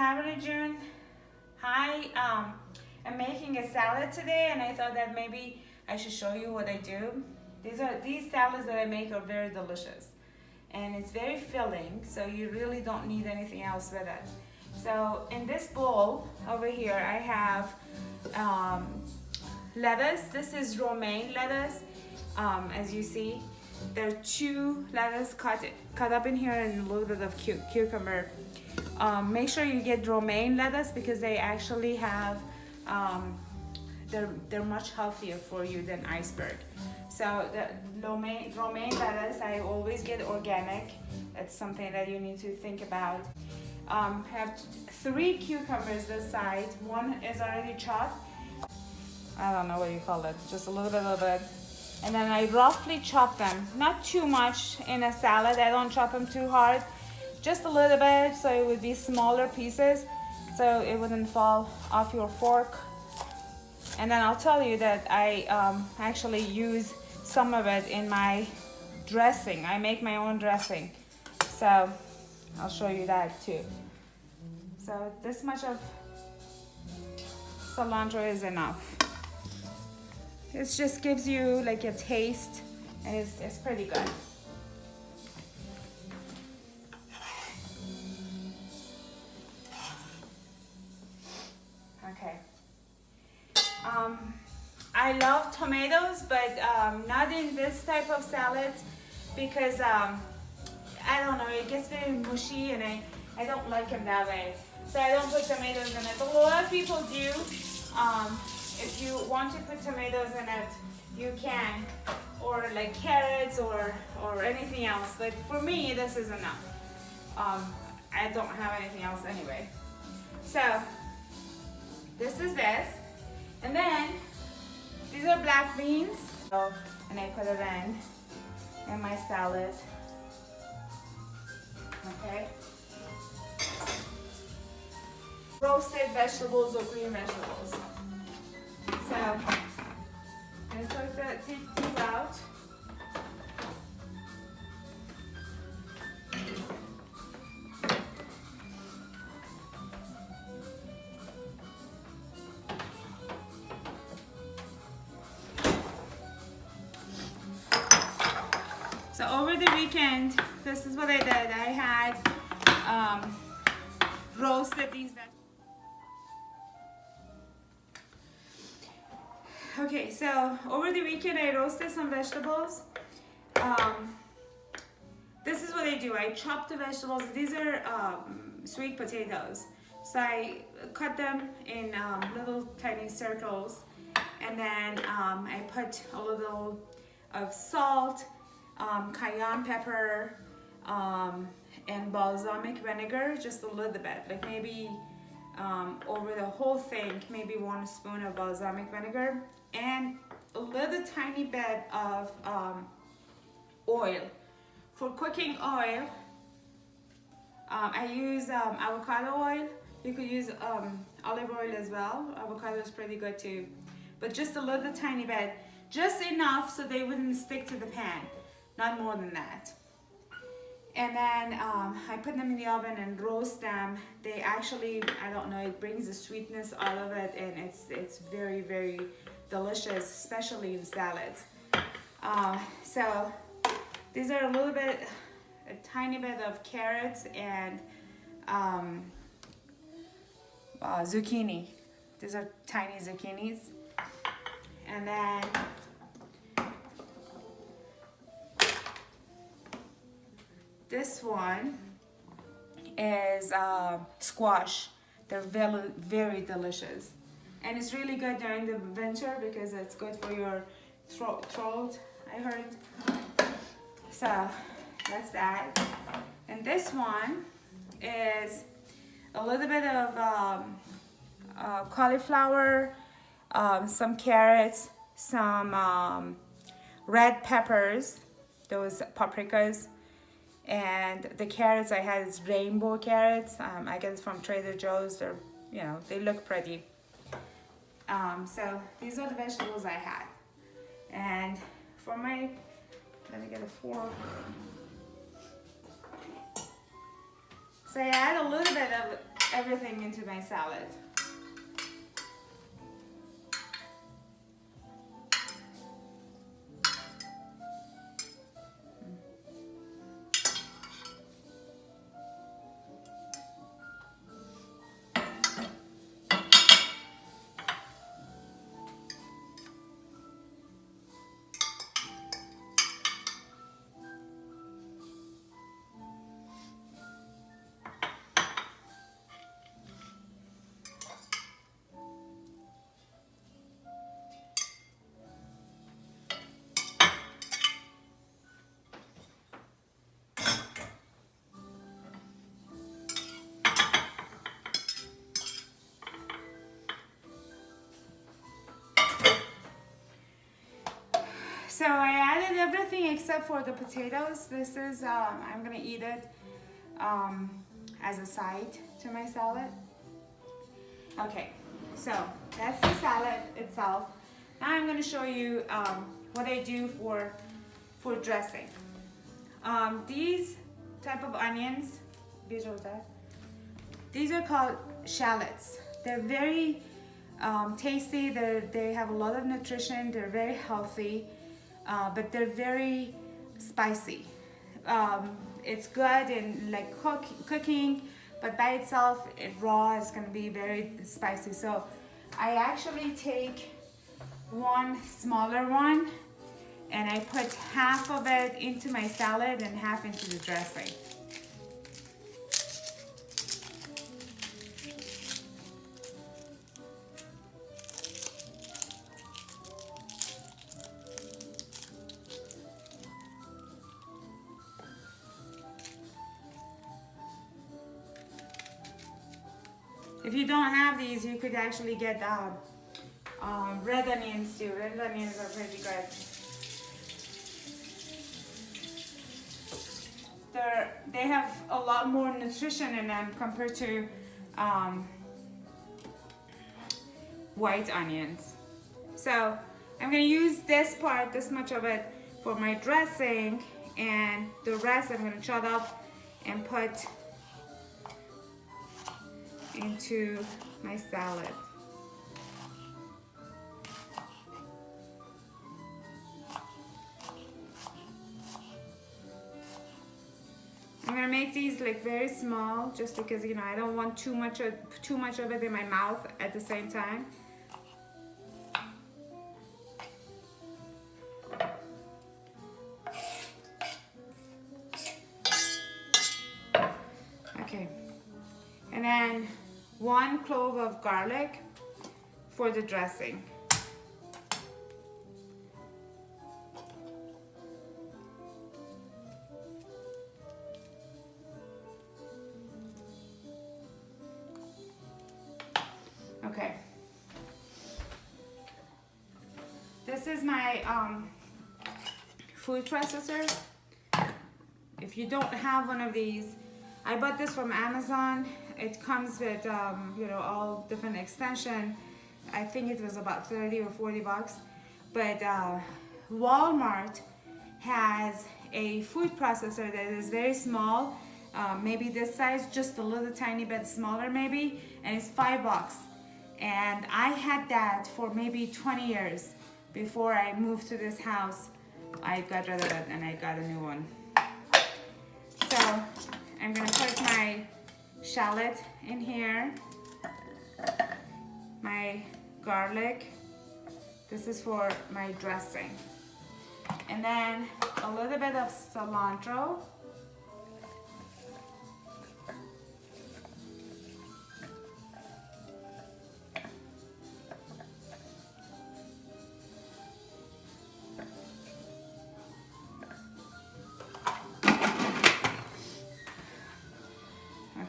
Carolyn June. Hi, I'm making a salad today, and I thought that maybe I should show you what I do. These salads that I make are very delicious, and it's very filling, so you really don't need anything else with it. So in this bowl over here, I have lettuce. This is romaine lettuce, as you see. There are 2 lettuce cut up in here and a little bit of cucumber. Make sure you get romaine lettuce because they actually have, they're much healthier for you than iceberg. So the romaine lettuce, I always get organic. That's something that you need to think about. Have 3 cucumbers this side. 1 is already chopped. I don't know what you call it, just a little bit of it. And then I roughly chop them, not too much in a salad. I don't chop them too hard, just a little bit, so it would be smaller pieces, so it wouldn't fall off your fork. And then I'll tell you that I actually use some of it in my dressing. I make my own dressing, so I'll show you that too. So this much of cilantro is enough. It just gives you like a taste, and it's pretty good. Okay. I love tomatoes, but not in this type of salad because I don't know, it gets very mushy, and I don't like them that way. So I don't put tomatoes in it. But a lot of people do. If you want to put tomatoes in it, you can, or like carrots or anything else. But for me, this is enough. I don't have anything else anyway. So this is this, and then these are black beans. And I put it in my salad. Okay. Roasted vegetables or green vegetables. So, I took these out. So over the weekend, this is what I did. I had roasted these vegetables. Okay, so over the weekend I roasted some vegetables. This is what I do. I chop the vegetables. These are sweet potatoes. So I cut them in little tiny circles, and then I put a little of salt, cayenne pepper, and balsamic vinegar, just a little bit, like maybe over the whole thing, maybe 1 spoon of balsamic vinegar, and a little tiny bit of oil. For cooking oil, I use avocado oil. You could use olive oil as well. Avocado is pretty good too. But just a little tiny bit, just enough so they wouldn't stick to the pan, not more than that. And then I put them in the oven and roast them. They actually, I don't know, it brings the sweetness out of it, and it's very, very delicious, especially in salads. So these are a tiny bit of carrots and zucchini. These are tiny zucchinis. And then this one is squash. They're very, very delicious. And it's really good during the winter because it's good for your throat, I heard. So that's that. And this one is a little bit of cauliflower, some carrots, some red peppers, those paprikas, and the carrots I had is rainbow carrots. I get it from Trader Joe's. They're, you know, they look pretty. So these are the vegetables I had. And for my, let me get a fork. So I add a little bit of everything into my salad. So I added everything except for the potatoes. This is, I'm gonna eat it as a side to my salad. Okay, so that's the salad itself. Now I'm gonna show you what I do for dressing. These type of onions, these are called shallots. They're very tasty. They have a lot of nutrition. They're very healthy. But they're very spicy. It's good in like cooking, but by itself, raw is gonna be very spicy. So I actually take one smaller one and I put half of it into my salad and half into the dressing. If you don't have these, you could actually get red onions too. Red onions are pretty good. They have a lot more nutrition in them compared to white onions. So I'm gonna use this part, this much of it, for my dressing, and the rest I'm gonna chop up and put into my salad. I'm gonna make these like very small, just because I don't want too much of it in my mouth at the same time. Okay, and then 1 clove of garlic for the dressing. Okay. This is my food processor. If you don't have one of these, I bought this from Amazon. It comes with all different extension. I think it was about 30 or 40 bucks. But Walmart has a food processor that is very small, maybe this size, just a little tiny bit smaller maybe, and it's $5. And I had that for maybe 20 years before I moved to this house. I got rid of it and I got a new one. So I'm gonna put my shallot in here, my garlic. This is for my dressing. And then a little bit of cilantro.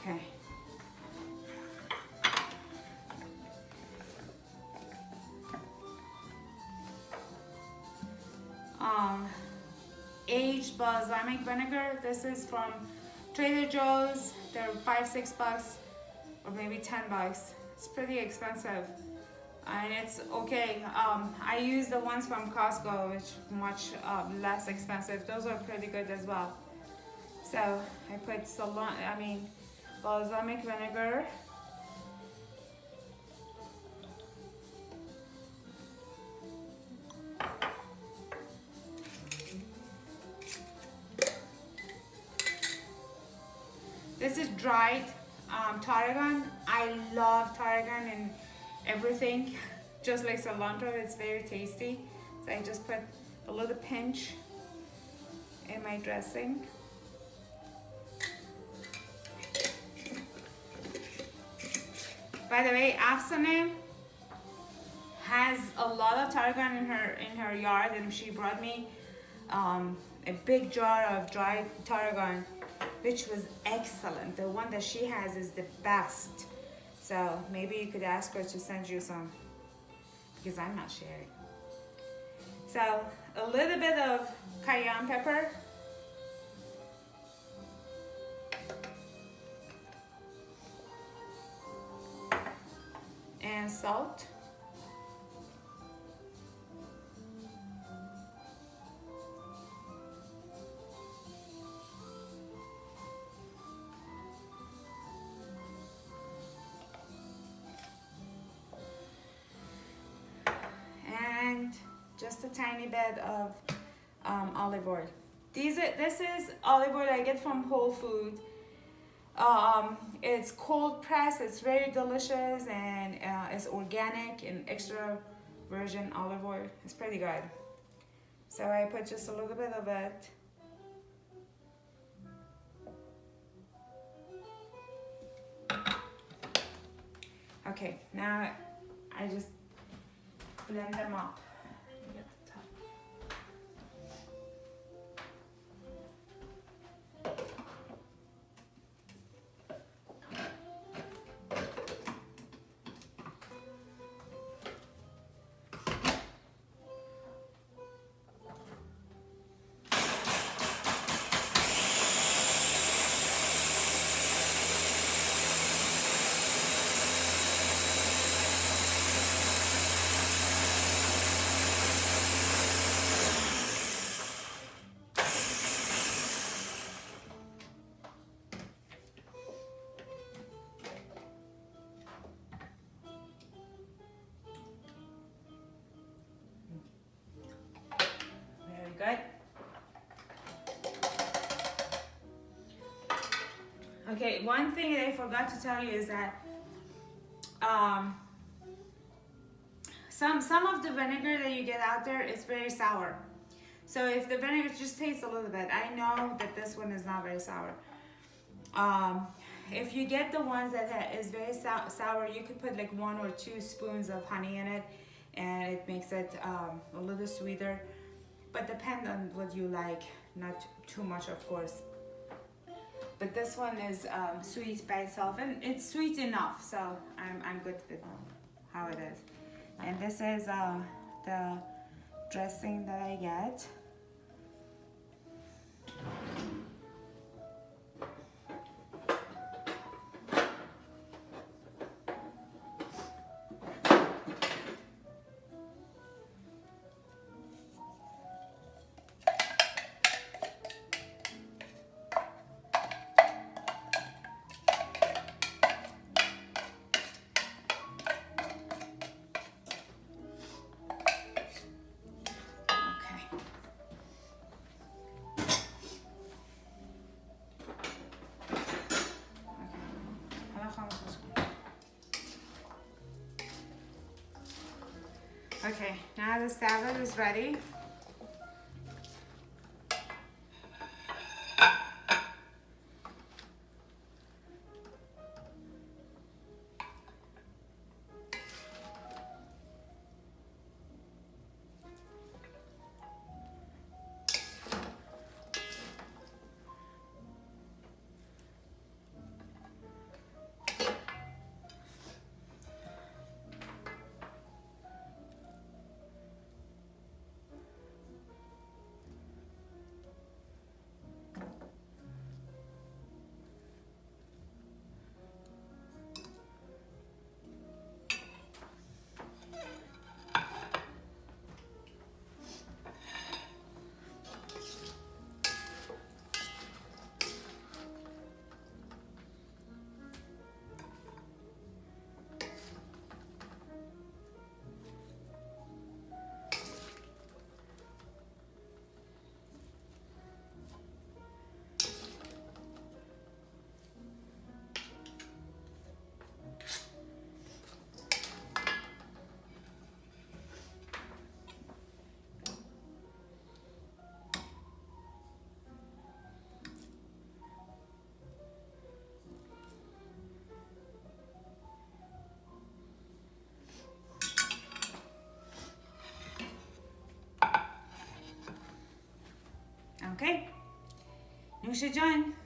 Okay. Aged balsamic vinegar. This is from Trader Joe's. They're $5-6 or maybe $10. It's pretty expensive and it's okay. I use the ones from Costco, which much less expensive. Those are pretty good as well. So I put balsamic vinegar this is dried tarragon. I love tarragon and everything, just like cilantro. It's very tasty. So I just put a little pinch in my dressing. By the way, Afsane has a lot of tarragon in her yard, and she brought me a big jar of dried tarragon, which was excellent. The one that she has is the best. So maybe you could ask her to send you some, because I'm not sharing. So a little bit of cayenne pepper. And salt. And just a tiny bit of olive oil. This is olive oil I get from Whole Foods. It's cold pressed, it's very delicious, and it's organic and extra virgin olive oil. It's pretty good. So I put just a little bit of it. Okay, now I just blend them up. Good. Okay, one thing that I forgot to tell you is that some of the vinegar that you get out there is very sour. So if the vinegar just tastes a little bit, I know that this one is not very sour. If you get the ones that is very sour, you could put like 1 or 2 spoons of honey in it, and it makes it a little sweeter. But depend on what you like, not too much, of course. But this one is sweet by itself, and it's sweet enough, so I'm good with how it is. And this is the dressing that I get. Okay, now the salad is ready. Okay? Nusha John.